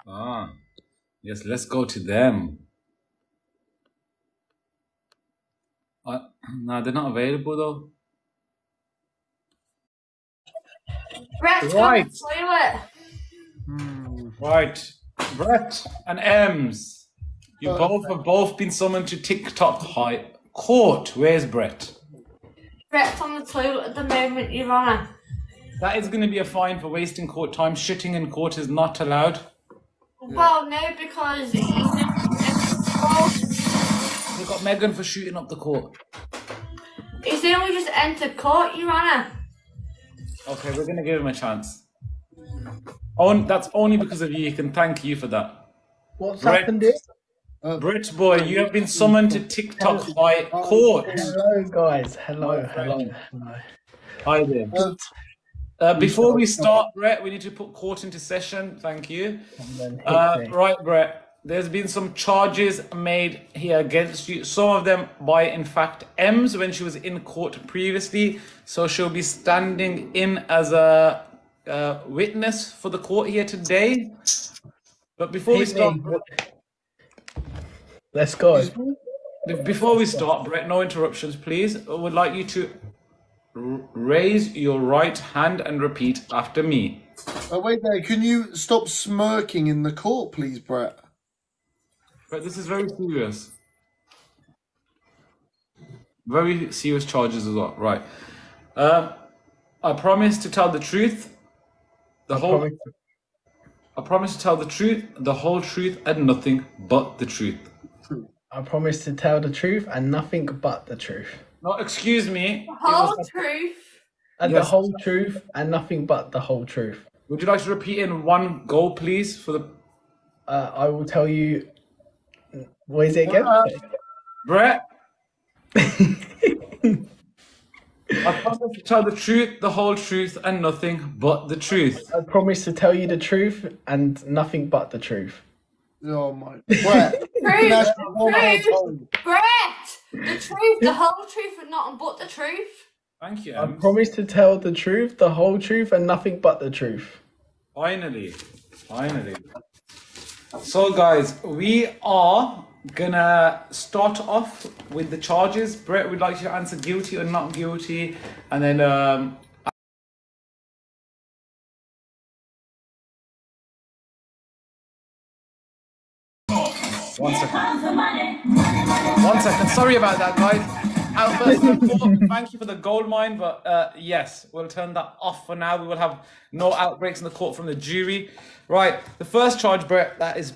Ah, yes, let's go to them. No, they're not available though. Brett's Right. on the toilet. Right. Brett and Ems, you both have both been summoned to TikTok High Court. Where's Brett? Brett's on the toilet at the moment, Your Honour. That is going to be a fine for wasting court time. Shitting in court is not allowed. Well, no, because he's We got Megan for shooting up the court. only just entered court, Your Honour. Okay, we're going to give him a chance. That's only because of you. You can thank you for that. What's Brett. happened here? Brett boy, you have been summoned to TikTok High Court. Hello, guys. Hello. Hi there. Before we start, Brett, we need to put court into session. Thank you. Right, Brett. There's been some charges made here against you. Some of them by, in fact, Ems when she was in court previously. So she'll be standing in as a witness for the court here today. But before we start, let's go. Before we start, Brett, no interruptions, please. I would like you to raise your right hand and repeat after me. Oh, wait there. Can you stop smirking in the court, please, Brett? But this is very serious. Very serious charges as well. Right. I promise to tell the truth, I promise to tell the truth, the whole truth, and nothing but the truth. I promise to tell the truth and nothing but the truth. No, excuse me. The whole truth. And Yes. the whole truth and nothing but the whole truth. Would you like to repeat in one go, please? For the I will tell you. What is it again? Brett. I promise to tell the truth, the whole truth, and nothing but the truth. I promise to tell you the truth and nothing but the truth. Oh, my. Brett. Truth. Brett. Brett! The truth, the whole truth, and nothing but the truth. Thank you, I Ems. promise to tell the truth, the whole truth, and nothing but the truth. Finally. So, guys, we are gonna start off with the charges. Brett would like you to answer guilty or not guilty, and then one second. Sorry about that, guys. Albert, thank you for the gold mine, but yes, we'll turn that off for now. We will have no outbreaks in the court from the jury. Right, the first charge, Brett, that is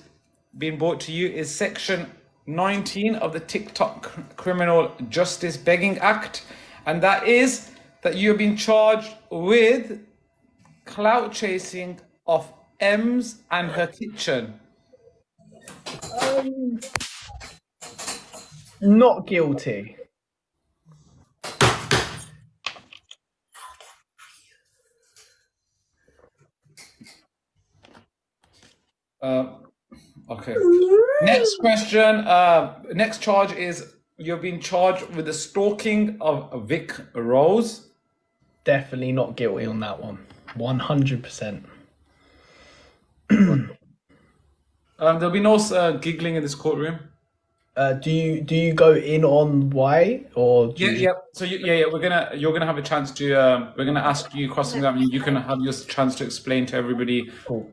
being brought to you is Section 19 of the TikTok Criminal Justice Begging Act, and that is that you have been charged with clout chasing of Ems and her kitchen. Not guilty. Okay. Next question. Next charge is you've been charged with the stalking of Vic Rose. Definitely not guilty on that one. 100%. There'll be no giggling in this courtroom. Do you go in on why or do you... So you're gonna have a chance to. We're gonna ask you cross-examine. You can have your chance to explain to everybody. Cool.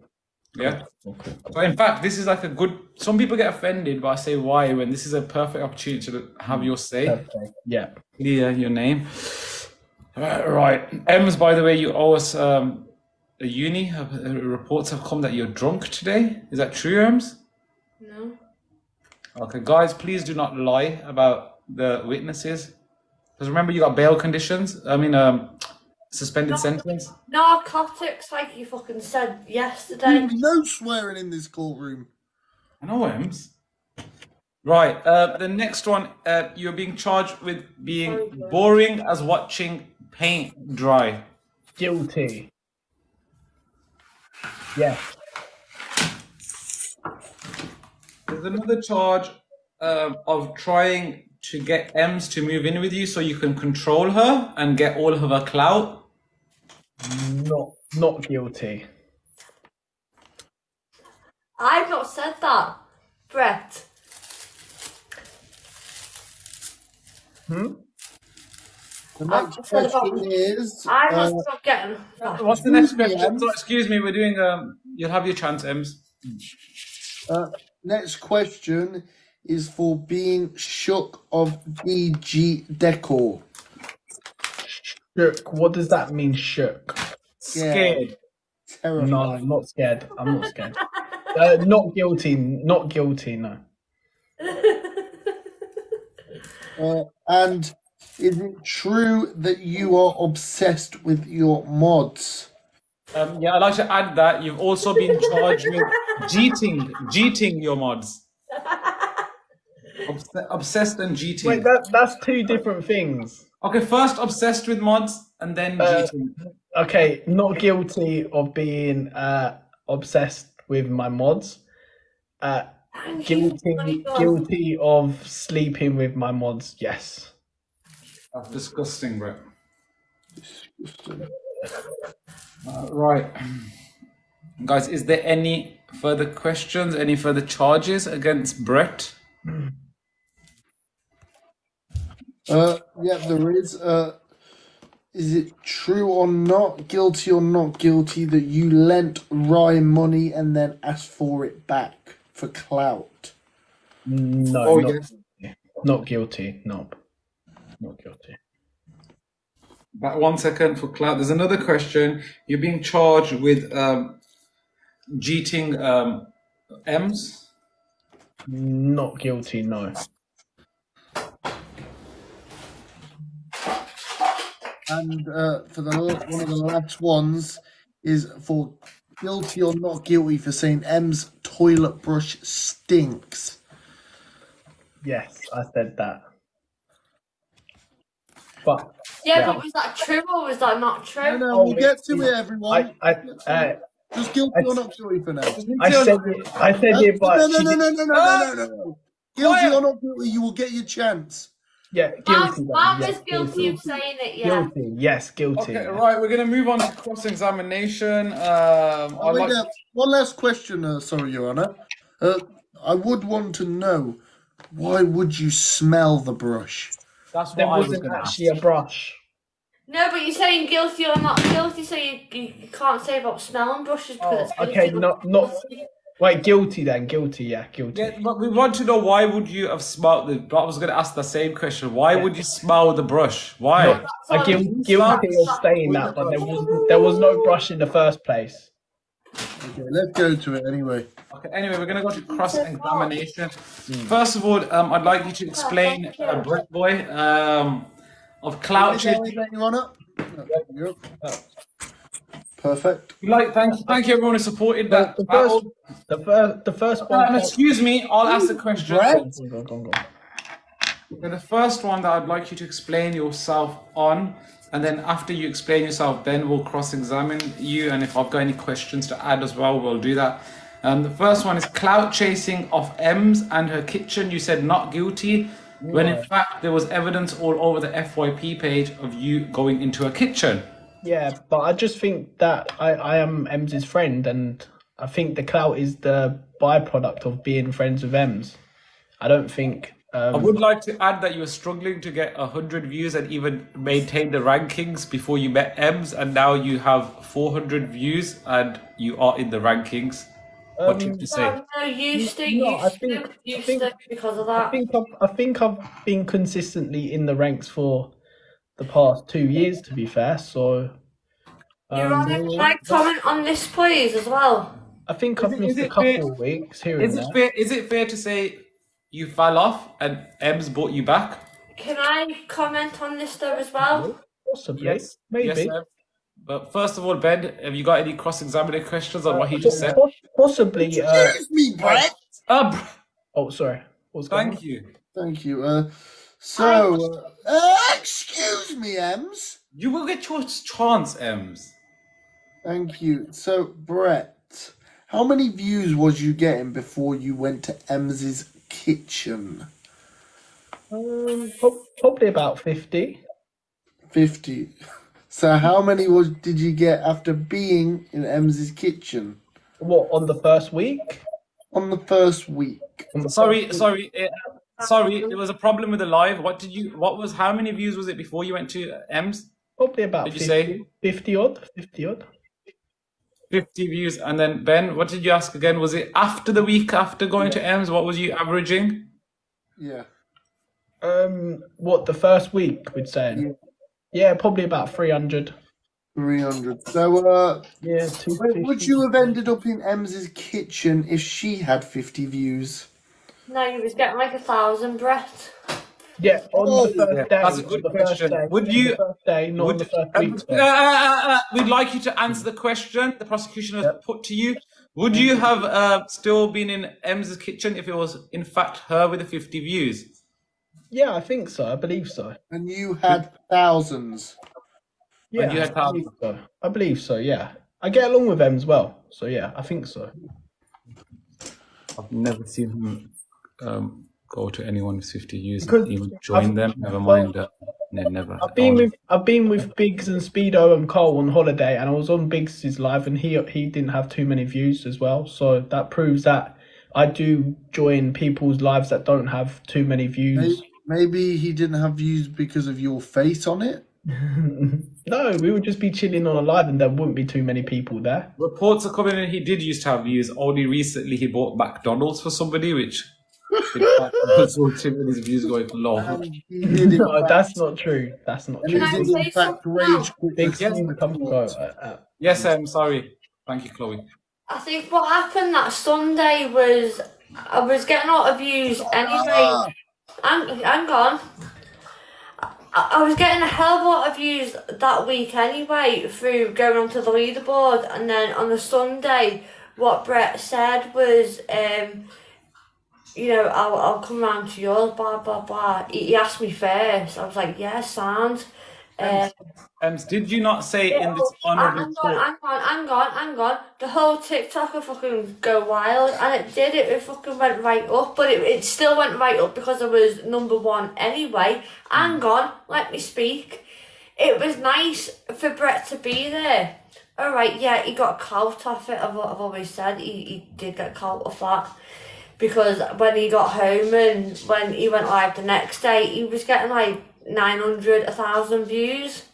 Yeah. Okay. So in fact, this is like a good. Some people get offended by I say why when this is a perfect opportunity to have your say. Okay. Yeah. Yeah, your name. Right. Ems, by the way, you owe us a uni. Reports have come that you're drunk today. Is that true, Ems? No. Okay, guys, please do not lie about the witnesses. Because remember, you got bail conditions. Suspended sentence. Narcotics, like you fucking said yesterday. No swearing in this courtroom. I know, Ems. Right. The next one, you're being charged with being boring as watching paint dry. Guilty. Yeah. There's another charge of trying to get Ems to move in with you so you can control her and get all of her clout. Not guilty. I've not said that, Brett. The next I've said about- question is. I must stop getting. What's the next Excuse me, question? Ems. So, excuse me, we're doing. You'll have your chance, Ems. Next question is for being shook of DG Decor. Shook. What does that mean, shook? Scared. Terrifying. No, I'm not scared. I'm not scared. Not guilty. Not guilty. No. And is it true that you are obsessed with your mods? Yeah, I'd like to add that you've also been charged with jeeting your mods. Obsessed and jeeting. Wait, that's two different things. Okay, first obsessed with mods and then jeeting. Okay, not guilty of being obsessed with my mods. Guilty of sleeping with my mods. Yes. That's disgusting, bro. Right. Guys, is there any further questions, any further charges against Brett? Yeah, there is. Is it true or not, guilty or not guilty, that you lent Ryan money and then asked for it back for clout? No, Oh, not, yes. not guilty. Nope. Not guilty. But 1 second for clout. There's another question. You're being charged with jeeting M's. Not guilty. No. And for one of the last ones is for guilty or not guilty for saying M's toilet brush stinks. Yes, I said that. But But was that true or was that not true? No, we'll get to it, everyone. Just guilty or not guilty for now. I said it, but No. Guilty or not guilty, you will get your chance. yeah, guilty. Mom yes, is guilty of saying it, yeah. Guilty. Yes, guilty. Okay, right. We're gonna move on to cross-examination. One last question, sorry, Your Honour. I would want to know, why would you smell the brush? That's what There I was wasn't gonna actually ask. a brush. No, but you're saying guilty or not guilty, so you can't say about smelling brushes because it's guilty. Okay, not. Wait, guilty then. Guilty, yeah, guilty. Yeah, but we want to know, why would you have smelled the? I was going to ask the same question. Why would you smell the brush? Why? No, I guilty of saying that, but there was no brush in the first place. Okay, let's go to it anyway. Okay. Anyway, we're going to go to cross-examination. First of all, I'd like you to explain, Brett Boy, of clout chasing. Your Honour? Yep. Perfect. Thank you everyone who supported that. The first one. Excuse me, I'll ask the question. Brett? Go. The first one that I'd like you to explain yourself on, and then after you explain yourself, then we'll cross-examine you, and if I've got any questions to add as well, we'll do that. The first one is clout chasing of Ems and her kitchen. You said not guilty, when in fact there was evidence all over the FYP page of you going into a kitchen. Yeah, but I just think that I am Ems's friend, and I think the clout is the byproduct of being friends with Ems. I don't think. I would like to add that you were struggling to get 100 views and even maintain the rankings before you met Ems, and now you have 400 views and you are in the rankings. What do you have to say? No, used to because of that. I think I've been consistently in the ranks for the past 2 years, to be fair. So, Your Honour, can I comment on this, please, as well? I think I've missed a couple of weeks here and there. Is it fair to say you fell off and Ems brought you back? Can I comment on this though as well? Possibly, Yes, maybe. Yes, Ev. But first of all, Ben, have you got any cross-examining questions on what he just said? Possibly. Excuse me, Brett. Oh, sorry. What's going on? Thank you. Thank you. Excuse me, Ems. You will get your chance, Ems. Thank you. So, Brett, how many views was you getting before you went to Ems's kitchen? Probably about 50. 50. So how many did you get after being in Ems's kitchen? What, on the first week? on the first week. Sorry. There was a problem with the live. How many views was it before you went to M's? Probably about Did you 50, say? 50 odd. 50 odd. 50 views. And then Ben, what did you ask again? Was it after the week after going to M's? What was you averaging? Yeah. What, the first week, we'd say? Yeah, probably about 300. 300. So, Yeah, would you have ended up in Ems's kitchen if she had 50 views? No, you was getting like 1,000, Brett. Yeah, on the first day. That's a good question. Would you? The first day, not on the first week. We'd like you to answer the question the prosecution has put to you. Would you have still been in Ems's kitchen if it was in fact her with the 50 views? Yeah, I think so. I believe so. And you had thousands. Yeah, And you had thousands. I believe so. Yeah, I get along with Ems well, so yeah, I think so. I've never seen him go to anyone with 50 views Because and even join them. Never mind. Never. I've been with Biggs and Speedo and Cole on holiday, and I was on Biggs's live, and he didn't have too many views as well. So that proves that I do join people's lives that don't have too many views. Maybe he didn't have views because of your face on it. No, we would just be chilling on a live, and there wouldn't be too many people there. Reports are coming in. He did used to have views. Only recently he bought McDonald's for somebody, which resulted in his views going low. No, that's not true. That's not true. Can I say something now? Biggs come go. Yes, I'm sorry. Thank you, Chloe. I think what happened that Sunday was I was getting a lot of views anyway. Hang on. I was getting a hell of a lot of views that week anyway through going onto the leaderboard, and then on the Sunday, what Brett said was, I'll come round to yours, blah blah blah. He asked me first. I was like, yeah, sound. Did you not say in this honourable hang on. The whole TikTok will fucking go wild, and it did. It fucking went right up, but it still went right up because I was #1 anyway. Hang on, let me speak. It was nice for Brett to be there. All right, yeah, he got clout off it. I've always said he did get clout off that. Because when he got home and when he went live the next day, he was getting like 900, 1,000 views.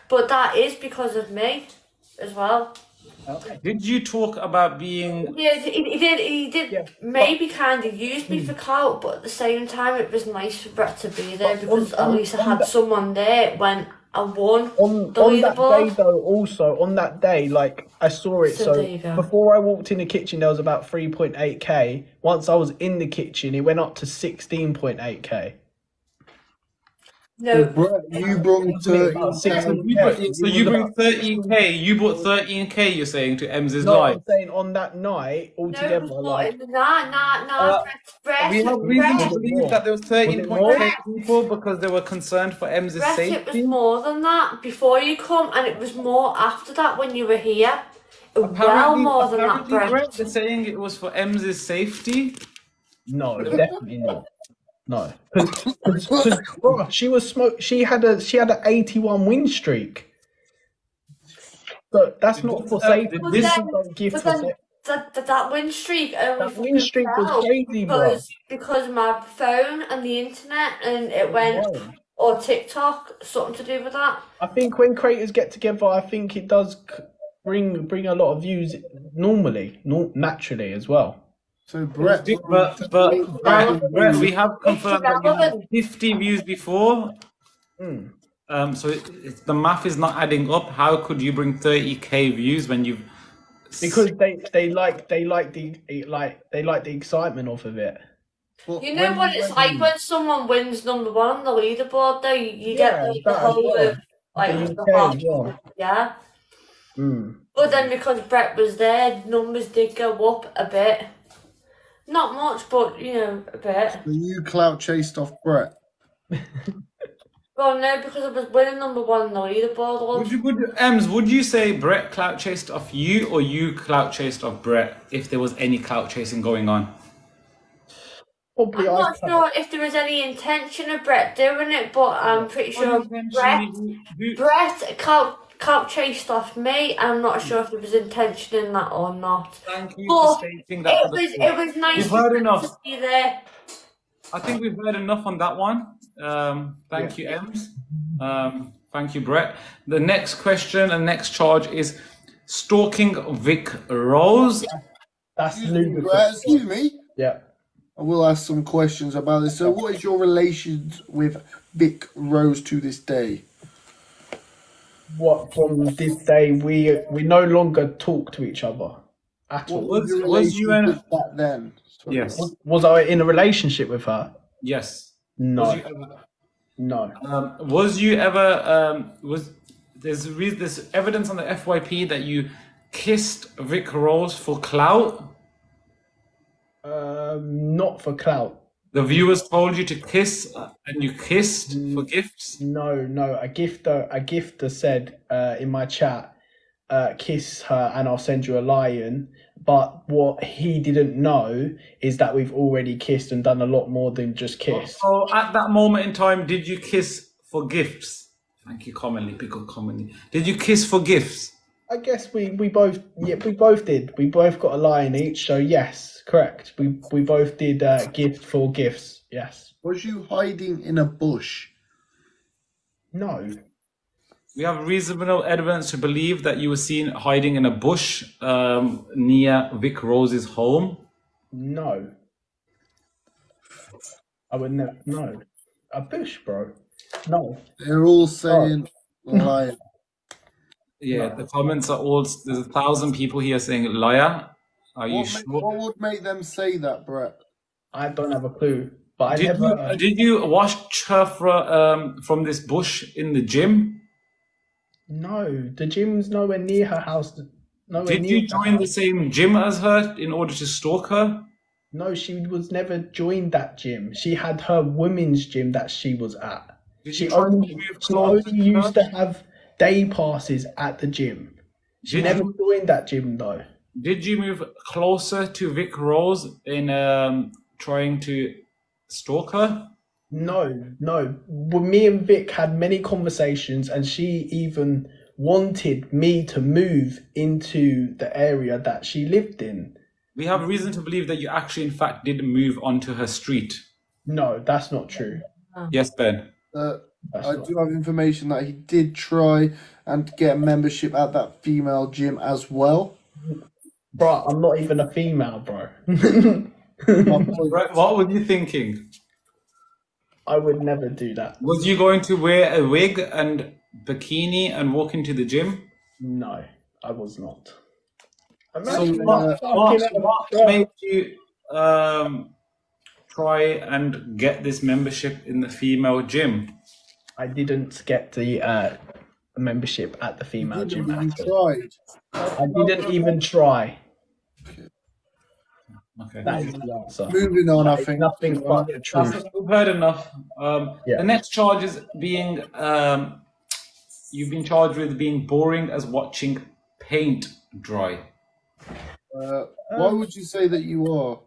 But that is because of me as well. Okay. Did you talk about being... Yeah, he did yeah. Maybe kind of use me for clout, but at the same time it was nice for Brett to be there because at least I had someone there when I won on that day though. Also on that day, like I saw it, so before I walked in the kitchen there was about 3.8k. Once I was in the kitchen it went up to 16.8k. No, Brett, you brought 13. So you bring 13k. You bought 13k. You're saying to Ems's live. I'm saying on that night altogether. Brett, we have reason to believe that there was 13.8 people because they were concerned for Ems's safety. It was more than that before you come, and it was more after that when you were here. Well, more than that, Brett. They're saying it was for Ems's safety. No, definitely not. No, because she was She had an 81 win streak. So that's not for safety. This is not gift for safety. That win streak was crazy, bro. Because my phone and the internet and it went or TikTok, something to do with that. I think when creators get together, I think it does bring a lot of views naturally as well. So Brett, Brett, we have confirmed that you had 50 views before. So the math is not adding up. How could you bring 30k views when you've? Because they like the excitement off of it. Well, you know what it's like when someone wins #1 on the leaderboard, though. You get the whole of yeah. But then because Brett was there, numbers did go up a bit. Not much, but a bit. So you clout chased off Brett. Well, no, because I was winning #1 on the leaderboard. Would you say Brett clout chased off you, or you clout chased off Brett? If there was any clout chasing going on, I'm not sure if there was any intention of Brett doing it, but I'm pretty sure Brett clout clout chased off me, and I'm not sure if there was intention in that or not. Thank you But for stating that. it was nice We've heard to enough. be there. I think we've heard enough on that one. Thank you, Ems. Thank you, Brett. The next question and next charge is stalking Vic Rose. That's Excuse me, ludicrous. excuse me. Yeah. I will ask some questions about this. So, what is your relations with Vic Rose to this day? What, from this day we no longer talk to each other at all. What was your was you relationship back then? Sorry. Yes. Was I in a relationship with her? Yes. No. Was you ever, No. was you ever there's evidence on the FYP that you kissed Vic Rose for clout? Not for clout. The viewers told you to kiss, and you kissed for gifts. No. A gifter said in my chat, kiss her and I'll send you a lion. But what he didn't know is that we've already kissed and done a lot more than just kiss. So at that moment in time, did you kiss for gifts? Thank you, commonly, pickle commonly. Did you kiss for gifts? I guess we both did. We both got a lion each, so yes, correct. We both did gift for gifts. Yes. Was you hiding in a bush? No. We have reasonable evidence to believe that you were seen hiding in a bush near Vic Rose's home. No. I would never. No. A bush, bro. No. They're all saying liar. Yeah, the comments are all. There's 1,000 people here saying liar. Are you sure? What would make them say that, Brett? I don't have a clue. But Did you wash Chafra from this bush in the gym? No, the gym's nowhere near her house. Did you join the same gym as her in order to stalk her? No, she was never joined that gym. She had her women's gym that she was at. She only used to have day passes at the gym. She never joined that gym though. Did you move closer to Vic Rose in trying to stalk her? No. Well, me and Vic had many conversations, and she even wanted me to move into the area that she lived in. We have reason to believe that you actually, in fact, did move onto her street. No, that's not true. Yes, Ben. I do have information that he did try and get a membership at that female gym as well. Bro, I'm not even a female, bro. Right, what were you thinking? I would never do that. Was you going to wear a wig and bikini and walk into the gym? No, I was not. What made you try and get this membership in the female gym? I didn't get the membership at the female gym. You tried. I didn't even try. Okay. That is the answer. Moving on, I That is think. nothing but the truth. We've heard enough. Yeah. The next charge is being, you've been charged with being boring as watching paint dry. Why would you say that you are?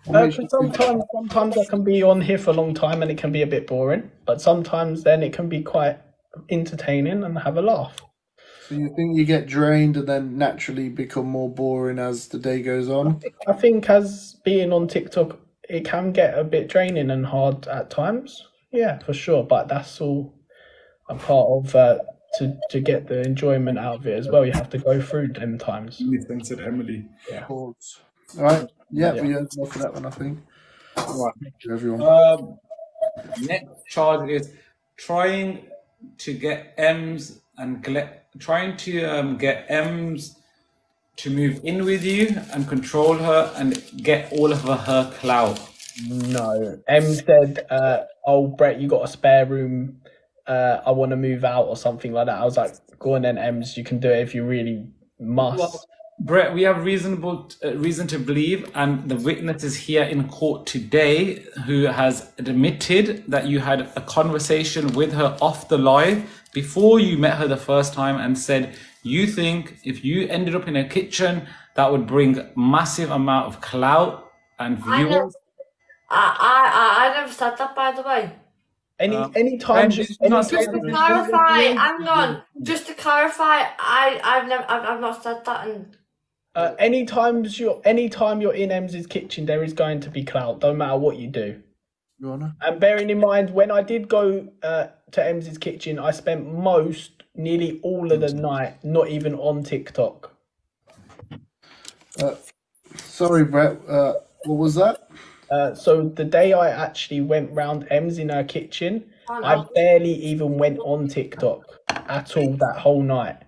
Sometimes I can be on here for a long time and it can be a bit boring, but sometimes then it can be quite entertaining and have a laugh. So you think you get drained and then naturally become more boring as the day goes on? I think as being on TikTok, it can get a bit draining and hard at times. Yeah, for sure. But that's all a part of to get the enjoyment out of it as well. You have to go through them times. Thanks, Emily. Yeah. All right. Yeah, we had enough for that one, I think. Right. Thank you, everyone. Next charge is trying to get M's and get M's to move in with you and control her and get all of her clout. No. M said, oh, Brett, you got a spare room. I want to move out or something like that. I was like, go on then, M's. You can do it if you really must. Well, Brett, we have reason to believe, and the witness is here in court today who has admitted that you had a conversation with her off the live before you met her the first time and said you think if you ended up in a kitchen that would bring massive amount of clout and viewers. I never said that, by the way. Any time, and did you not say Just to clarify, hang on. Just to clarify, I've not said that, and anytime you're in Ems's kitchen, there is going to be clout. Don't matter what you do. Your Honor. And bearing in mind, when I did go to Ems's kitchen, I spent nearly all of the night not even on TikTok. Sorry, Brett. What was that? So the day I actually went round Ems in her kitchen, I barely even went on TikTok at all that whole night.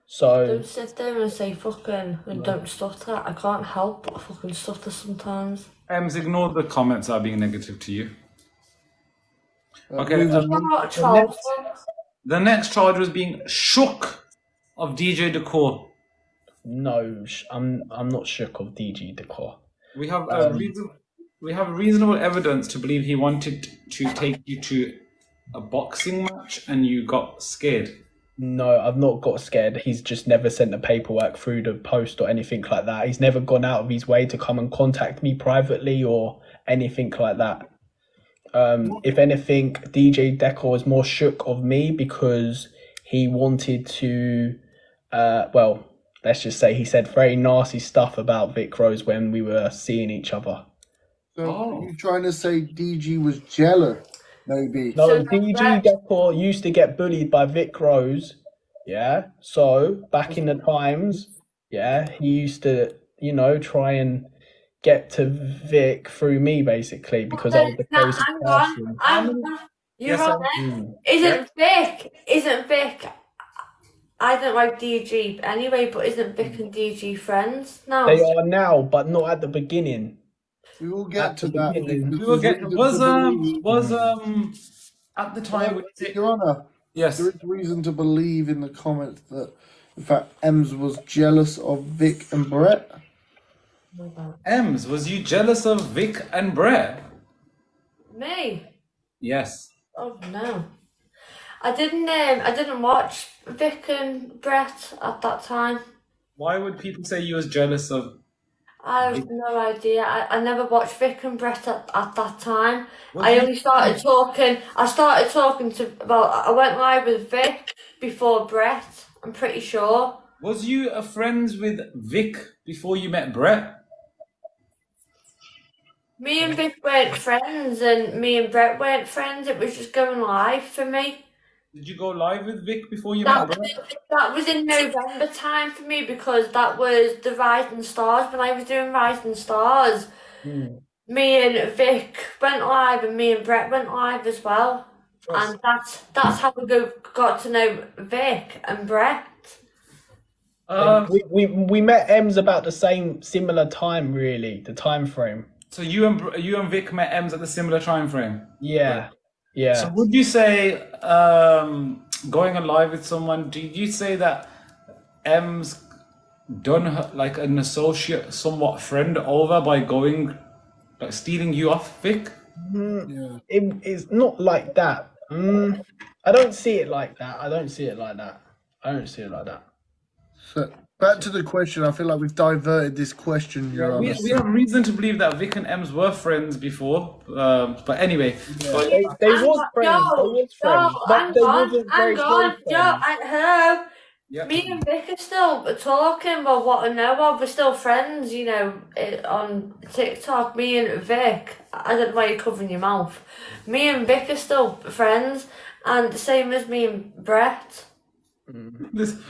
So don't sit there and say fucking and don't stutter. I can't help but fucking stutter sometimes. Ems, ignore the comments that are being negative to you. Okay. The next charge was being shook of DJ Decor. No, I'm not shook of DJ Decor. We have reasonable evidence to believe he wanted to take you to a boxing match and you got scared. No, I've not got scared. He's just never sent the paperwork through the post or anything like that. He's never gone out of his way to come and contact me privately or anything like that. If anything, DJ Decor was more shook of me because he wanted to, let's just say he said very nasty stuff about Vic Rose when we were seeing each other. So are you trying to say DG was jealous? Maybe. No, DG Decor used to get bullied by Vic Rose. Yeah. So back in the times, yeah, he used to, try and get to Vic through me basically because I was the closest person. You're right. Isn't Vic? I don't like DG anyway, but isn't Vic and DG friends now? They are now, but not at the beginning. We will get to that. We will get was at the time. Your Honor. Yes. There is reason to believe in the comments that, in fact, Ems was jealous of Vic and Brett. Ems, was you jealous of Vic and Brett? Me? Yes. Oh no. I didn't watch Vic and Brett at that time. Why would people say you was jealous of? I have no idea. I never watched Vic and Brett at that time. I started talking to, I went live with Vic before Brett, I'm pretty sure. Was you friends with Vic before you met Brett? Me and Vic weren't friends and me and Brett weren't friends. It was just going live for me. Did you go live with Vic before you met Brett? That was in November time for me because that was the Rising Stars. When I was doing Rising Stars, me and Vic went live and me and Brett went live as well. Yes. And that's how we got to know Vic and Brett. We met Ems about the similar time, really, the time frame. So you and Vic met Ems at the similar time frame? Yeah. Yeah. So would you say going live with someone, did you say that Ems done her, like an associate, somewhat friend over by stealing you off Vic? Yeah. It's not like that. I don't see it like that. So, back to the question. I feel like we've diverted this question, Your Honor. We have reason to believe that Vic and Ems were friends before. But anyway. Yeah. They was friends. But they wasn't very close friends. Hello. Yep. Me and Vic are still talking about what I know of. We're still friends, on TikTok. Me and Vic, I don't know why you're covering your mouth. Me and Vic are still friends, and the same as me and Brett.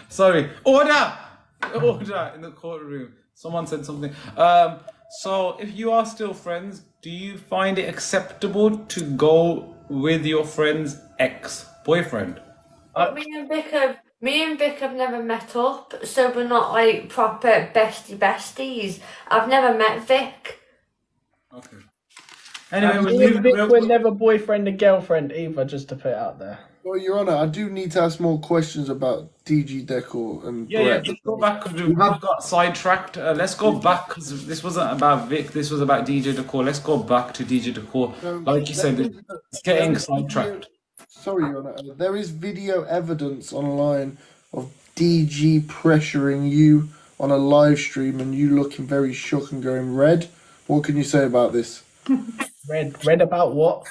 Sorry. Order in the courtroom. Someone said something. So if you are still friends, do you find it acceptable to go with your friend's ex-boyfriend? Me and Vic have never met up, so we're not like proper besties. I've never met Vic. Okay. Anyway, Vic were never boyfriend and girlfriend either, just to put it out there. Well, Your Honor, I do need to ask more questions about DG Decor and Brett. Let's go back because we got sidetracked. Let's go back because this wasn't about Vic. This was about DJ Decor. Let's go back to DJ Decor. Like you said, it's getting sidetracked. Sorry, Your Honor. There is video evidence online of DG pressuring you on a live stream and you looking very shook and going red. What can you say about this? Red about what?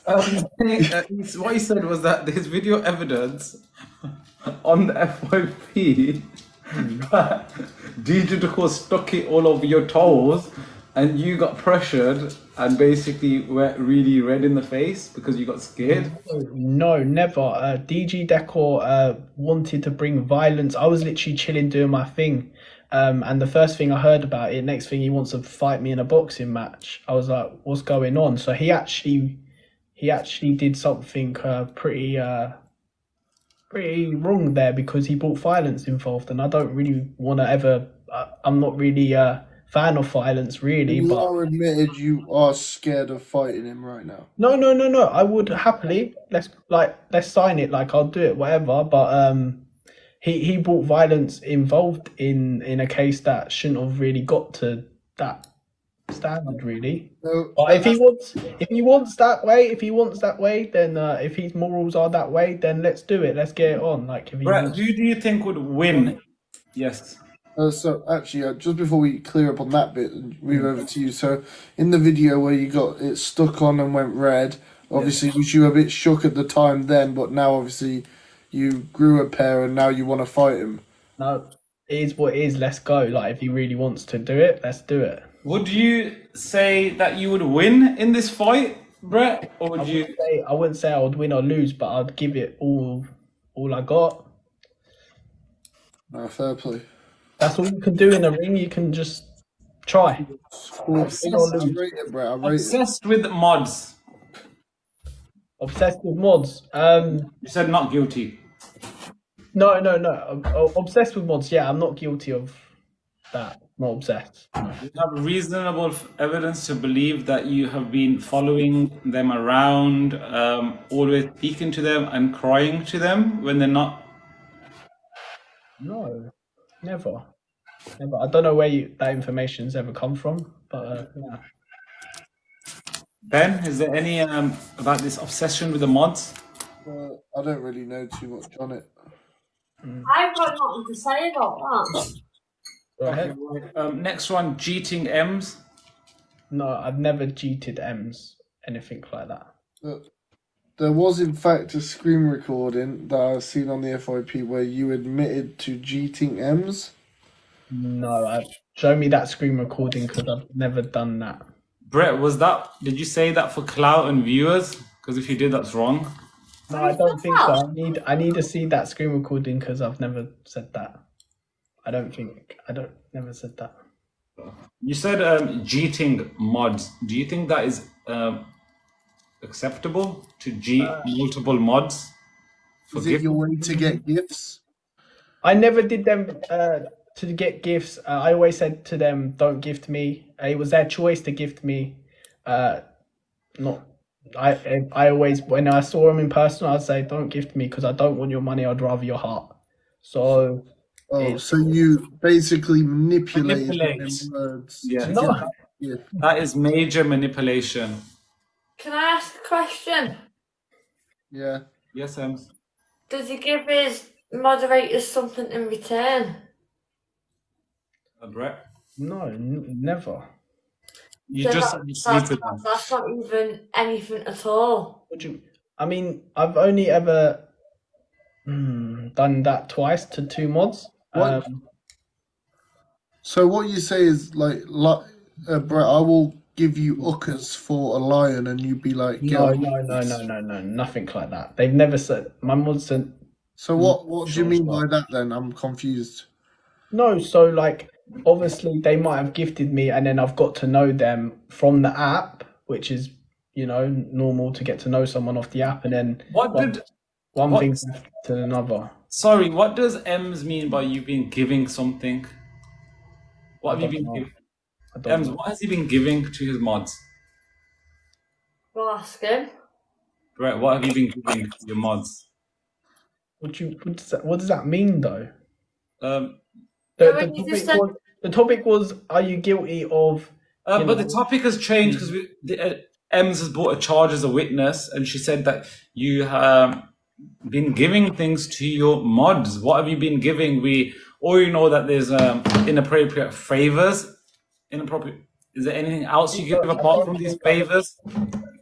What he said was that there's video evidence on the FYP that DJ Decor stuck it all over your toes and you got pressured and basically went really red in the face because you got scared. No, never. DG Decor wanted to bring violence. I was literally chilling doing my thing. And the first thing I heard about it, next thing he wants to fight me in a boxing match. I was like, what's going on? So he actually did something pretty wrong there because he brought violence involved, and I don't really want to ever. I'm not really a fan of violence, really. You but are admitted you are scared of fighting him right now. no. I would happily let's sign it. Like I'll do it, whatever. But he brought violence involved in a case that shouldn't have really got to that standard, really. No, But if he wants that way, then if his morals are that way, then let's do it. Let's get it on. Like if he Brett, wants... who do you think would win? Yes. so actually, just before we clear up on that bit and move over to you, so in the video where you got it stuck on and went red, obviously was you a bit shook at the time then, but now obviously you grew a pair and now you want to fight him. No, it is what it is. Let's go. Like if he really wants to do it, let's do it. Would you say that you would win in this fight, Brett? Or would you? I wouldn't say I would win or lose, but I'd give it all I got. No, fair play. That's all you can do in a ring. You can just try. Cool. I rate it, Brett. I rate it. Obsessed with mods. Obsessed with mods. You said not guilty. No. Obsessed with mods. Yeah, I'm not guilty of that. Not obsessed. You have reasonable evidence to believe that you have been following them around, always speaking to them and crying to them when they're not. No, never. I don't know where that information's ever come from, but yeah. Ben, is there any about this obsession with the mods? I don't really know too much on it. I've got nothing to say about that. Go ahead. Next one, cheating M's. No, I've never cheated M's, anything like that. There was, in fact, a screen recording that I've seen on the FYP where you admitted to cheating M's. No, show me that screen recording because I've never done that. Brett, did you say that for clout and viewers? Because if you did, that's wrong. No, I don't think so. I need to see that screen recording because I've never said that. Never said that. You said cheating mods. Do you think that is acceptable to cheat multiple mods? Is it your way to get gifts? I never did them to get gifts. I always said to them, don't gift me. It was their choice to gift me. I always, when I saw them in person, I'd say, don't gift me because I don't want your money. I'd rather your heart. So... so you basically manipulate words. Yeah. No. Yeah. That is major manipulation. Can I ask a question? Yeah. Yes, Ems. Does he give his moderators something in return? Brett? No, never. You So just that- you sleep with them. that's not even anything at all. I mean, I've only ever done that twice to 2 mods. What? So what you say is like Brett, I will give you uckers for a lion, and you'd be like, No, nothing like that. They've never said. My mods said So what do you mean by that then? I'm confused. no. So like, obviously they might have gifted me, and then I've got to know them from the app, which is normal to get to know someone off the app, and then one thing to another. Sorry, what does Ems mean by you been giving something? What have you been giving? Ems, what has he been giving to his mods? We'll ask him. Brett, what have you been giving to your mods? What does that mean though? Um, The topic was, are you guilty of? But the topic has changed because Ems has brought a charge as a witness, and she said that you have been giving things to your mods. What have you been giving? We already know that there's inappropriate favors. Inappropriate. Is there anything else you give apart from these favors?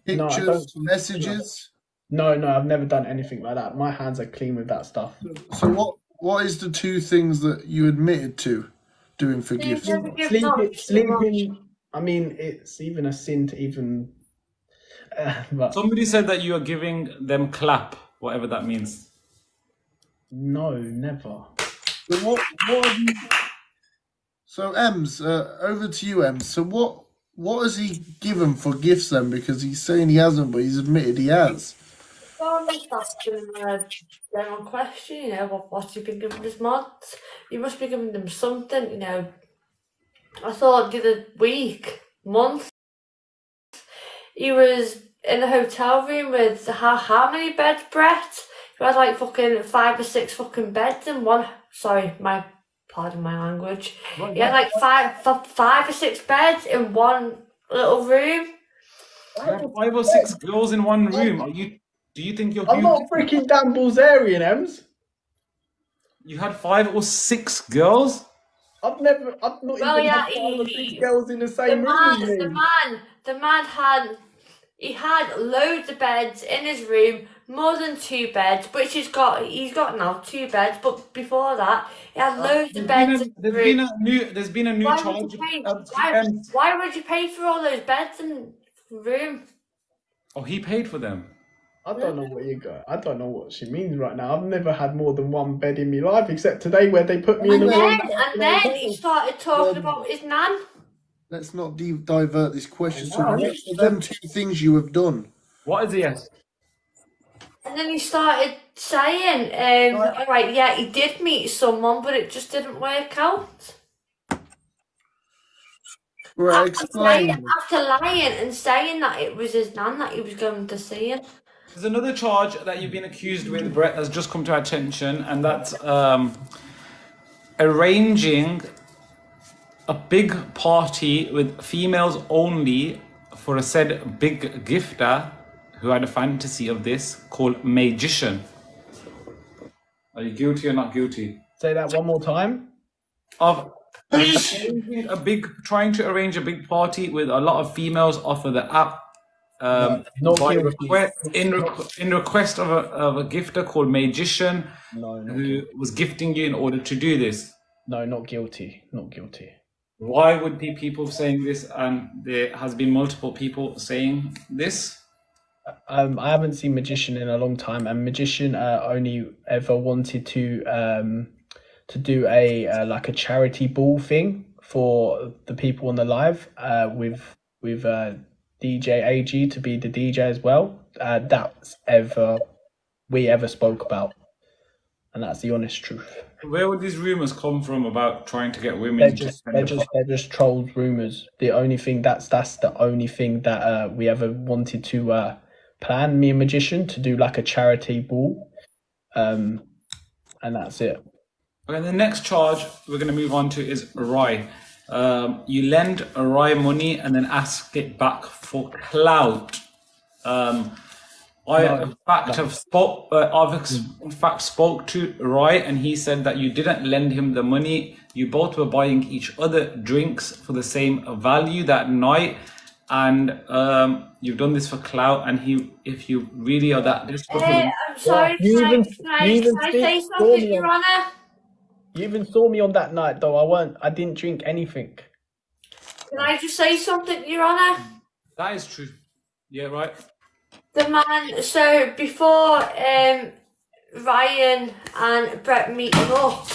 No, I pictures, don't. messages. No, I've never done anything like that. My hands are clean with that stuff. So what is the two things that you admitted to doing for gifts? Sleeping. I mean, it's even a sin to even. But Somebody said that you are giving them clap, whatever that means. no, never. So what have you... So Ems, over to you, Ems. So what has he given for gifts then? Because he's saying he hasn't, but he's admitted he has. Well, I'm just asking a general question, you know, what's he been giving his mods? You must be giving them something, you know. I thought the other month, he was in a hotel room with how many beds, Brett? He had like fucking 5 or 6 fucking beds in one. Sorry, pardon my language. He had like five or 6 beds in one little room. You have 5 or 6 girls in one room. Do you think you're I'm not freaking Dan Bilzerian, Ems. You had 5 or 6 girls? I've not even had 5 or 6 girls in the same room as me. The man had loads of beds in his room, more than 2 beds, which he's got now 2 beds, but before that he had loads of beds in his room. There's been a new charge. Why would you pay for all those beds in the room? Oh, he paid for them. I don't know what you got. I don't know what she means right now. I've never had more than 1 bed in my life, except today where they put me in a room. And then he started talking about his nan. Let's not divert this question. So what are them 2 things you have done? What is yes? And then he started saying, all right, yeah, he did meet someone, but it just didn't work out. Right, explain. After lying and saying that it was his nan that he was going to see him. There's another charge that you've been accused with, Brett, that's just come to our attention, and that's arranging a big party with females only for a said big gifter who had a fantasy of this called magician. Are you guilty or not guilty? Say that one more time. Of trying to arrange a big party with a lot of females off of the app. In request of a gifter called Magician, who was gifting you in order to do this. No, not guilty. Not guilty. Why would be people saying this? And there has been multiple people saying this. I haven't seen Magician in a long time, and Magician only ever wanted to do a like a charity ball thing for the people on the live with DJ AG to be the DJ as well. That's we ever spoke about, and that's the honest truth. Where would these rumors come from about trying to get women? They're just trolls rumors. The only thing that's the only thing that we ever wanted to plan, me and Magician, to do like a charity ball, and that's it. Okay, the next charge we're going to move on to is Rai. You lend Rai money and then ask it back for clout. I've in fact spoke to Rai, and he said that you didn't lend him the money. You both were buying each other drinks for the same value that night, and you've done this for clout. And if you really are that desperate, I'm sorry. Can I say something, Your Honour? You even saw me on that night, though. I didn't drink anything. Can I just say something, Your Honour? That is true. Yeah, right. The man. So before Ryan and Brett meeting up.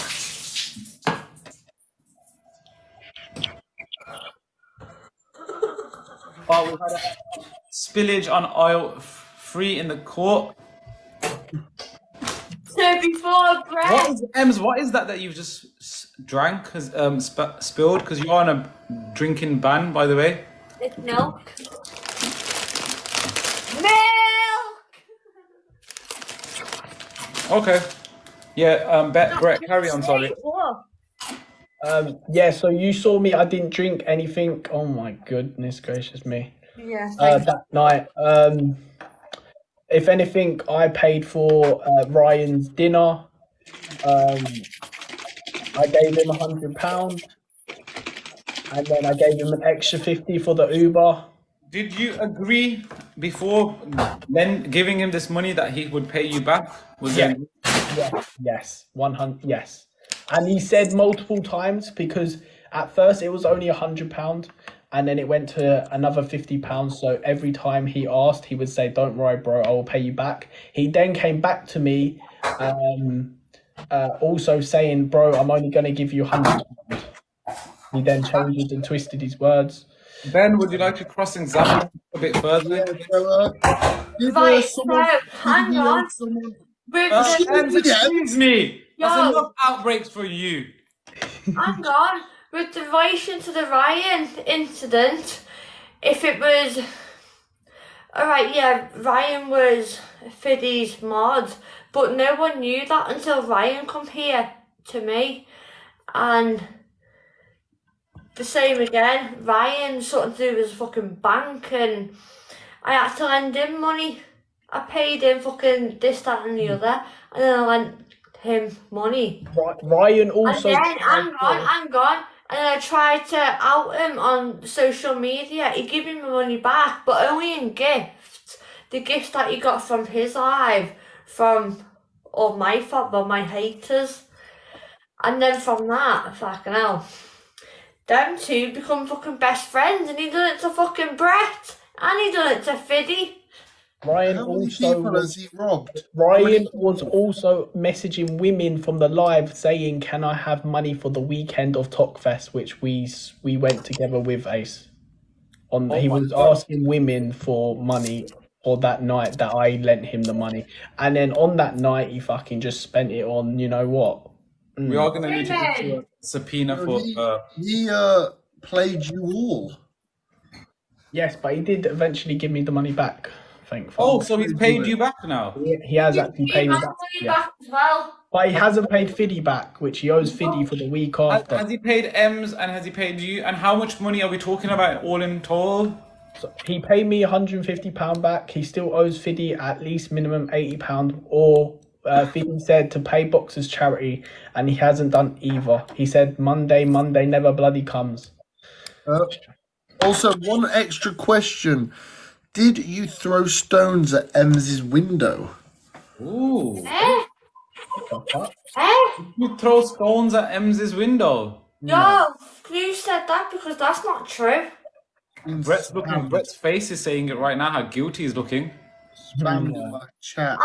Oh, we've had a spillage on aisle 3 in the court. So before Brett. What is that you've just drank, has spilled? Because you're on a drinking ban, by the way. It's milk. Milk! Okay. Yeah, Brett, carry on, sorry. Yeah, so you saw me, I didn't drink anything. Oh my goodness gracious me. Yeah. That night. If anything, I paid for Ryan's dinner. I gave him £100, and then I gave him an extra 50 for the Uber. Did you agree before then giving him this money that he would pay you back? Was Yeah. there... Yes, 100. Yes, and he said multiple times because at first it was only £100, and then it went to another £50. So every time he asked, he would say, "Don't worry, bro, I will pay you back." He then came back to me, also saying, "Bro, I'm only going to give you £100." He then changed and twisted his words. Ben, would you like to cross-examine a bit further? Right, so hang on. Excuse me. That's Yo. enough outbreaks for you. Hang on. With the relation to the Ryan incident, if it was... Alright, yeah, Ryan was Fiddy's mod, but no one knew that until Ryan come here to me. And the same again, Ryan something to do with his fucking bank, and I had to lend him money. I paid him fucking this, that and the other, and then I lent him money. Ryan also... And then, hang on, and I tried to out him on social media. He gave me my money back, but only in gifts. The gifts that he got from his live, from all my haters. And then from that, fucking hell, them two become fucking best friends, and he done it to fucking Brett, and he done it to Fiddy. Ryan How many also people has he robbed? Ryan was also messaging women from the live saying, "Can I have money for the weekend of Talkfest," which we went together with Ace. He was asking women for money for that night that I lent him the money, and then on that night he fucking just spent it on, you know what? We are going to need to issue a subpoena for... He played you all. Yes, but he did eventually give me the money back. Thankfully. Oh, so he's paid you back now? He has actually paid me back. Back as well. But he hasn't paid Fiddy back, which he owes Fiddy for the week after. Has he paid Ems and has he paid you? And how much money are we talking about all in total? So he paid me £150 back. He still owes Fiddy at least minimum £80, or Fiddy said to pay Boxers charity, and he hasn't done either. He said Monday never bloody comes. Also, one extra question. Did you throw stones at Ems's window? Ooh. Eh? You throw stones at Ems's window? No, you said that because that's not true. Brett's face is saying it right now, how guilty he's looking. Spam in my chat.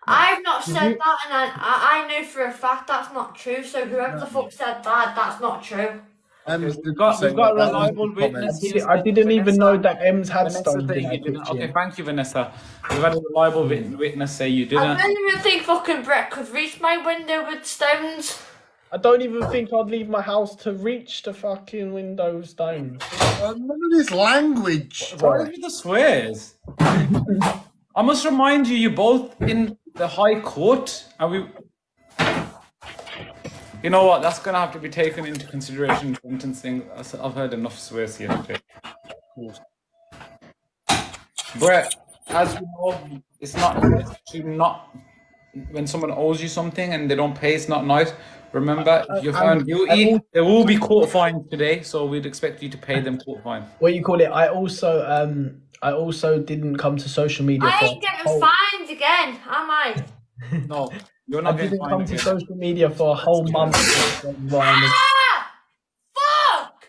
I've not said that, and I know for a fact that's not true, so whoever the fuck said that, that's not true. We've got a reliable witness. I didn't even know that Ems had Vanessa stones in saying her you didn't. kitchen. Okay, thank you, Vanessa. We've had a reliable witness say you I didn't. don't even think fucking Brett could reach my window with stones. I don't even think I'd leave my house to reach the fucking window stones. None of this language. What are the swears? I must remind you, you're both in the High Court, and we... You know what? That's going to have to be taken into consideration in sentencing. I've heard enough swears here today. Brett, as you know, it's not nice to not... When someone owes you something and they don't pay, it's not nice. Remember, if you're found guilty, there will be court fines today, so we'd expect you to pay them court fine. What you call it? I also didn't come to social media. I ain't getting fined again, am I? No, you're not I getting didn't come fined to again. social media for a whole month. Ah! Fuck!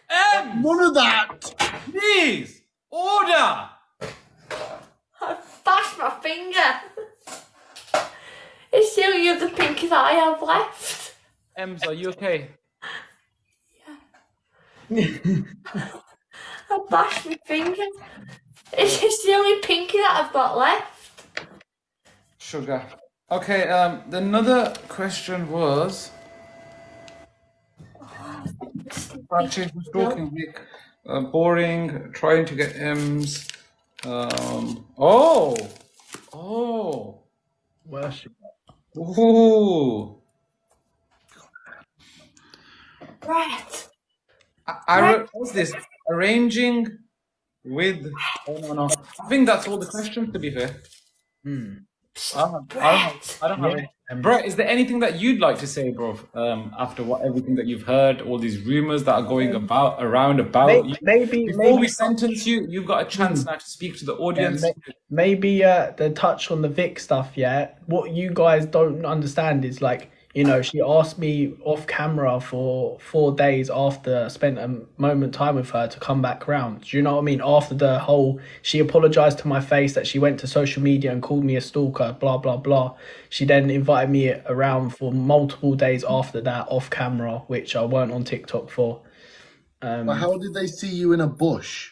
None of that. Please, order! I bashed my finger. It's the only other pinky that I have left. Ems, are you okay? I bashed my finger. It's the only pinky that I've got left. Sugar. Okay, another question was... Francis was talking, Vic. Boring, trying to get M's. Oh! Worship. Ooh! Brett. What's this? Arranging with... Oh, no. I think that's all the questions, to be fair. I don't have it. Brett, is there anything that you'd like to say, bro? After everything that you've heard, all these rumors that are going around about you. Before we sentence you, you've got a chance now to speak to the audience. Maybe the touch on the Vic stuff. Yeah, what you guys don't understand is like, you know, she asked me off camera for 4 days after I spent a moment time with her to come back round. Do you know what I mean? After the whole, she apologized to my face that she went to social media and called me a stalker, blah, blah, blah. She then invited me around for multiple days after that off camera, which I weren't on TikTok for. But how did they see you in a bush?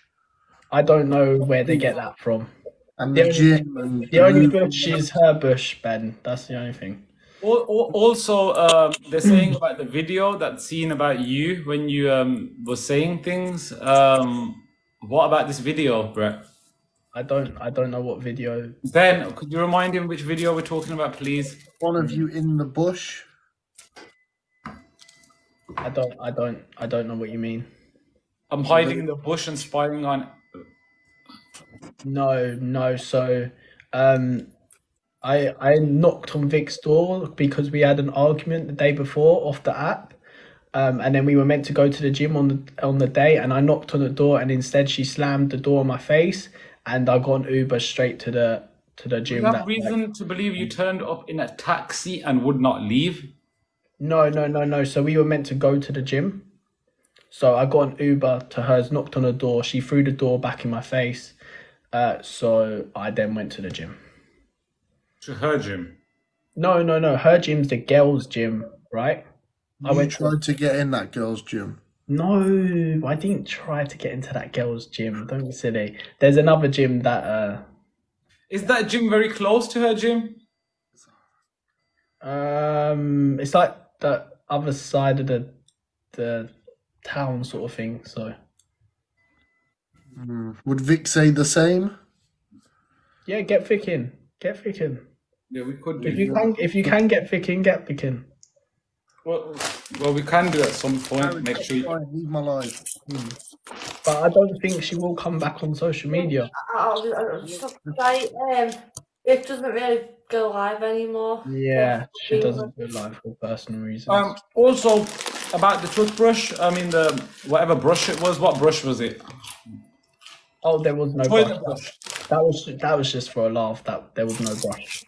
I don't know where they get that from. And the gym and the only bush is her bush, Ben. That's the only thing. Also, they're saying about the video that's seen about you when you were saying things. What about this video, Brett? I don't know what video. Ben, could you remind him which video we're talking about, please? One of you in the bush. I don't know what you mean. I'm hiding in the bush and spying on. No. So, I knocked on Vic's door because we had an argument the day before off the app, and then we were meant to go to the gym on the day, and I knocked on the door, and instead she slammed the door on my face, and I got an Uber straight to the gym. Do you have reason to believe you turned up in a taxi and would not leave? No. So we were meant to go to the gym. So I got an Uber to hers, knocked on the door. She threw the door back in my face. So I then went to the gym. To her gym? No. Her gym's the girls' gym, right? I tried to get in that girls' gym. No, I didn't try to get into that girls' gym. Don't be silly. There's another gym that. Is that gym very close to her gym? It's like the other side of the town, sort of thing. So. Would Vic say the same? Yeah, get Vic in. Get Vic in. Yeah, we could do. If you can get Vic in, get Vic in. Well, we can do at some point. Make sure. Leave my life. But I don't think she will come back on social media. It doesn't really go live anymore. Yeah, she doesn't go live for personal reasons. Also, about the toothbrush. I mean, the whatever brush it was. What brush was it? Oh, there was no brush. That was just for a laugh. There was no brush.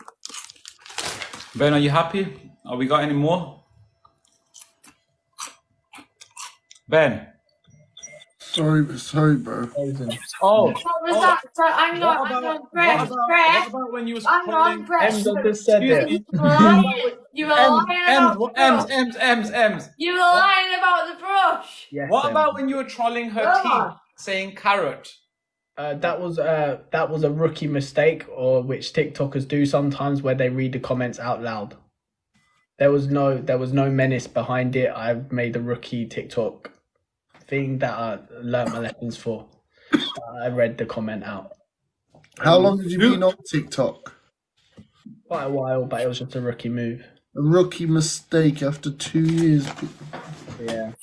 Ben, are you happy? Have we got any more? Ben. Sorry, bro. Oh. What was that? So hang on, Brett. What about when you was calling? Just said it. You were lying about Ems. You were lying about the brush. Yes, what about when you were trolling her teeth, saying carrot? That was a rookie mistake, or which TikTokers do sometimes, where they read the comments out loud. There was no menace behind it. I made a rookie TikTok thing that I learned my lessons for. I read the comment out. How long have you been on TikTok? Quite a while, but it was just a rookie move. A rookie mistake after 2 years. Yeah.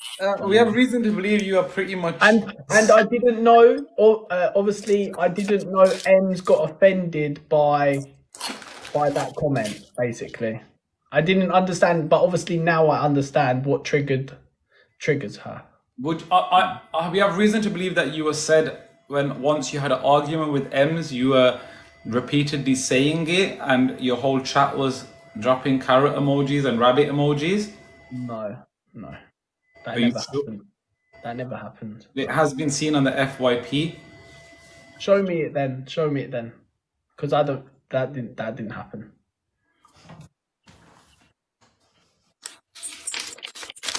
We have reason to believe you are pretty much. And I didn't know. Obviously, I didn't know Ems got offended by that comment. Basically, I didn't understand, but obviously now I understand what triggers her. Would we have reason to believe that you were said once you had an argument with Ems, you were repeatedly saying it, and your whole chat was dropping carrot emojis and rabbit emojis? No. That never happened. That never happened. It has been seen on the FYP. Show me it then. Because that didn't happen.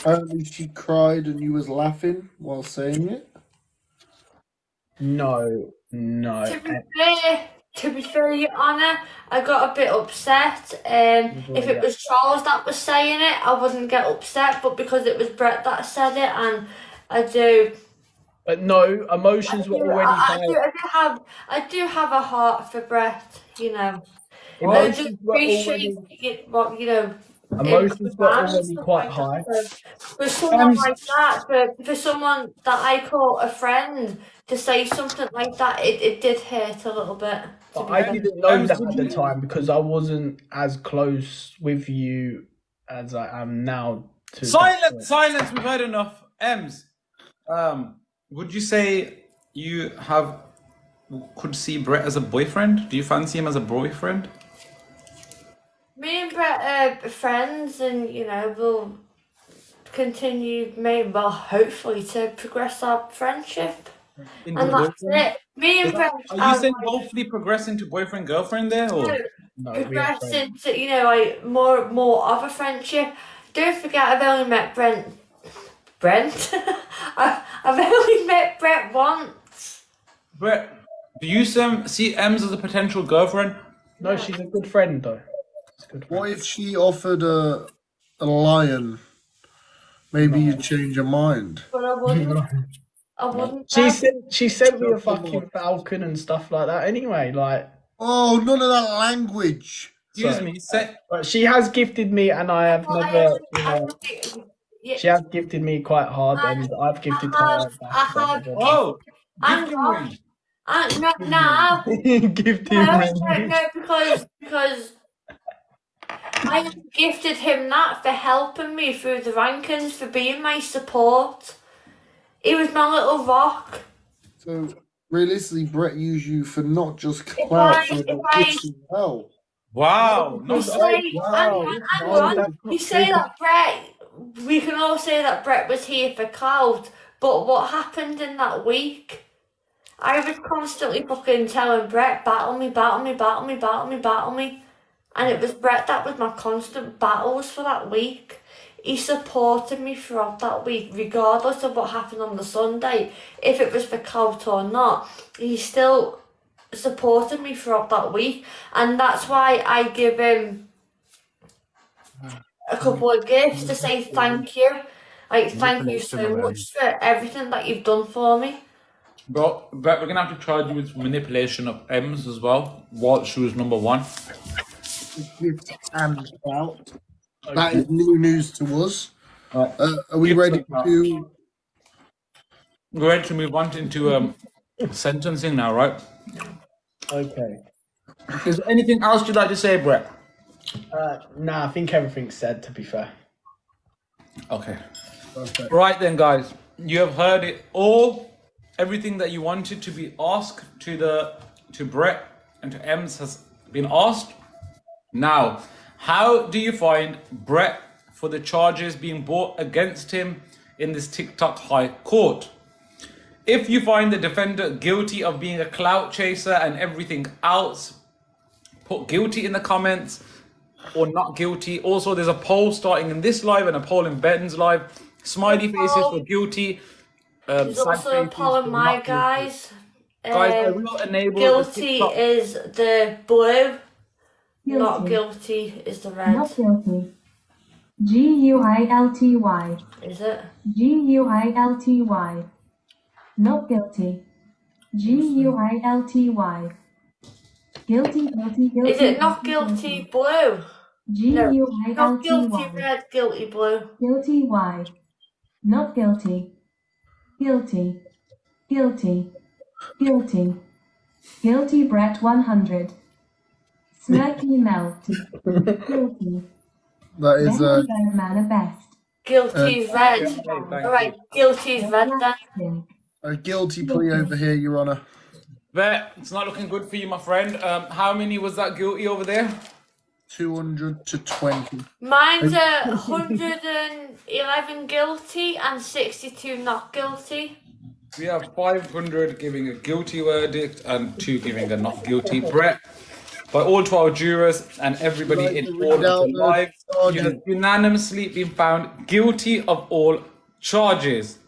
Apparently she cried and you was laughing while saying it? No. To be fair, Your Honour, I got a bit upset. If it was Charles that was saying it, I wouldn't get upset. But because it was Brett that said it, and I do. But no, emotions were already high. I do have a heart for Brett. You know. Emotions were already. Emotions were already quite high. For someone like that, for someone that I call a friend, to say something like that, it did hurt a little bit. But I didn't know that at the time because I wasn't as close with you as I am now. Silence. We've heard enough. Ems, would you say you could see Brett as a boyfriend? Do you fancy him as a boyfriend? Me and Brett are friends, and we'll continue, hopefully, to progress our friendship. And that's it. Me and Brett are you saying hopefully progress into boyfriend girlfriend there, or progress into more of a friendship? Don't forget, I've only met Brent. I've only met Brett once. Brett, do you see Ems as a potential girlfriend? No, she's a good friend though. What if she offered a lion? Maybe you'd change your mind. But I wouldn't. She sent me a fucking falcon and stuff like that. Anyway, like. Oh, none of that language. Excuse me. But she has gifted me, and I have never. She has gifted me quite hard, and I've gifted her back. Oh, gifting now. Gifted No, because I gifted him that for helping me through the rankings, for being my support. He was my little rock. So realistically, Brett used you for not just clout, but gifts as well. Wow. You say that Brett. We can all say that Brett was here for clout, but what happened in that week? I was constantly fucking telling Brett, battle me. And it was Brett that was my constant battles for that week. He supported me throughout that week, regardless of what happened on the Sunday. If it was for clout or not, he still supported me throughout that week. And that's why I give him a couple of gifts to say thank you. Thank you so much for everything that you've done for me. But we're going to have to charge you with manipulation of Ems as well, while she was number one. Gift and clout. That is new news to us. Are we ready to... We're ready to move on into sentencing now, right? Okay. Is there anything else you'd like to say, Brett? Nah, I think everything's said, to be fair. Okay. Perfect. Right then, guys. You have heard it all. Everything that you wanted to be asked to Brett and to Ems has been asked. Now, how do you find Brett for the charges being brought against him in this TikTok High Court? If you find the defender guilty of being a clout chaser and everything else, put guilty in the comments or not guilty. Also, there's a poll starting in this live and a poll in Ben's live. Smiley faces for guilty. There's also a poll in my guys. Guys, I will enable guilty is the blue. Not guilty is the red. Not guilty. G-U-I-L-T-Y. Is it? G-U-I-L-T-Y. Not guilty. G-U-I-L-T-Y. Guilty. Is it not guilty blue? G-U-I-L-T-Y. Not guilty red, guilty blue. Guilty Y. Not guilty. Guilty. Guilty Brett 100. Smirky melty. Guilty. That is Birdman a best. Guilty red. Alright, guilty red then. a guilty plea over here, Your Honour. Brett, it's not looking good for you, my friend. How many was that guilty over there? 200 to 20. Mine's 111 guilty and 62 not guilty. We have 500 giving a guilty verdict and 2 giving a not guilty. Brett, by all 12 jurors and everybody in all of the lives, you have unanimously been found guilty of all charges.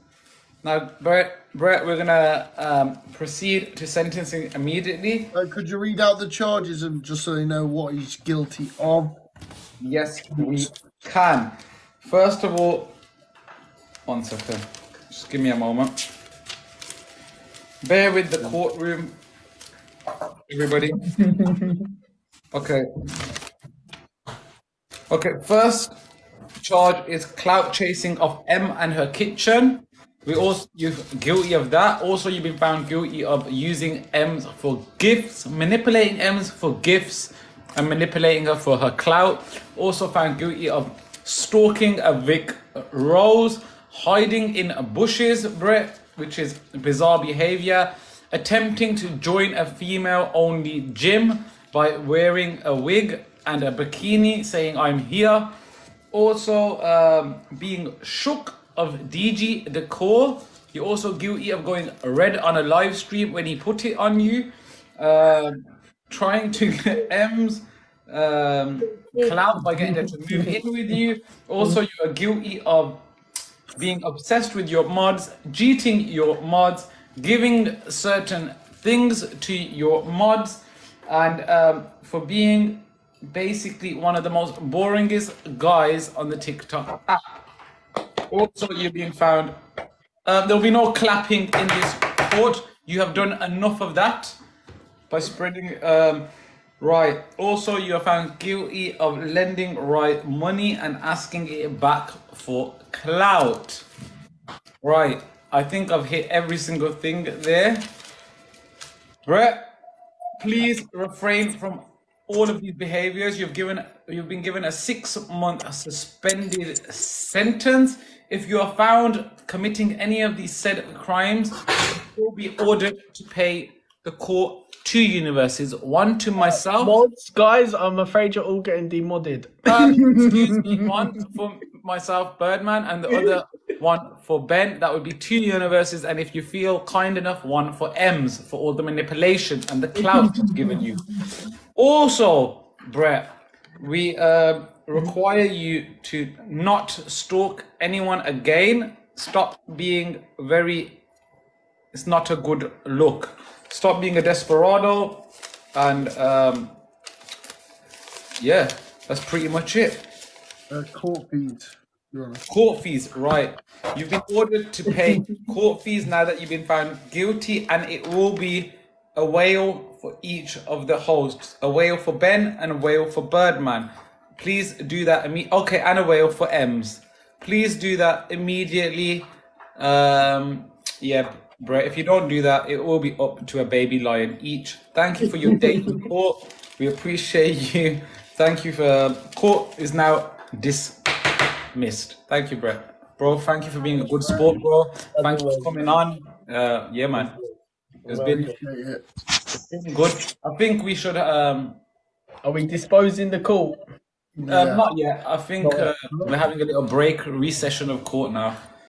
Now, Brett, we're going to proceed to sentencing immediately. Could you read out the charges and just so you know what he's guilty of? Yes, we can. First of all, 1 second. Just give me a moment. Bear with the courtroom, everybody. Okay. Okay, first charge is clout chasing of M and her kitchen. You're guilty of that. Also, you've been found guilty of using M's for gifts, manipulating M's for gifts, and manipulating her for her clout. Also found guilty of stalking a Vic Rose, hiding in bushes, Brett, which is bizarre behavior, attempting to join a female-only gym by wearing a wig and a bikini, saying I'm here. Also, being shook of DG Decor. You're also guilty of going red on a live stream when he put it on you. Trying to get M's clout by getting them to move in with you. Also, you are guilty of being obsessed with your mods, cheating your mods, giving certain things to your mods, and for being basically one of the most boringest guys on the TikTok app. Also, you're being found. There'll be no clapping in this court. You have done enough of that by spreading. Right. Also, you are found guilty of lending Right money and asking it back for clout. Right. I think I've hit every single thing there. Brett, please refrain from all of these behaviors. You've been given a 6-month suspended sentence. If you are found committing any of these said crimes, you will be ordered to pay the court 2 universes, one to myself. Mods, guys, I'm afraid you're all getting demodded. Excuse me, one for myself, Birdman, and the other one for Ben. That would be 2 universes, and if you feel kind enough, one for M's for all the manipulation and the clout it's given you. Also, Brett, we require you to not stalk anyone again. Stop being it's not a good look. Stop being a desperado, and yeah, that's pretty much it. Court fees. Court fees, right. You've been ordered to pay court fees now that you've been found guilty, and it will be a whale for each of the hosts. A whale for Ben and a whale for Birdman. Please do that okay, and a whale for M's. Please do that immediately. Yeah, Brett, if you don't do that, it will be up to a baby lion each. Thank you for your daily support. We appreciate you. Thank you for court is now dismissed. Thank you, Brett. Bro, thank you for being a good sport, bro. Thank you for coming on. Yeah, man. It's been good. I think we should Are we disposing the court? not yet. I think we're having a little break, recession of court now.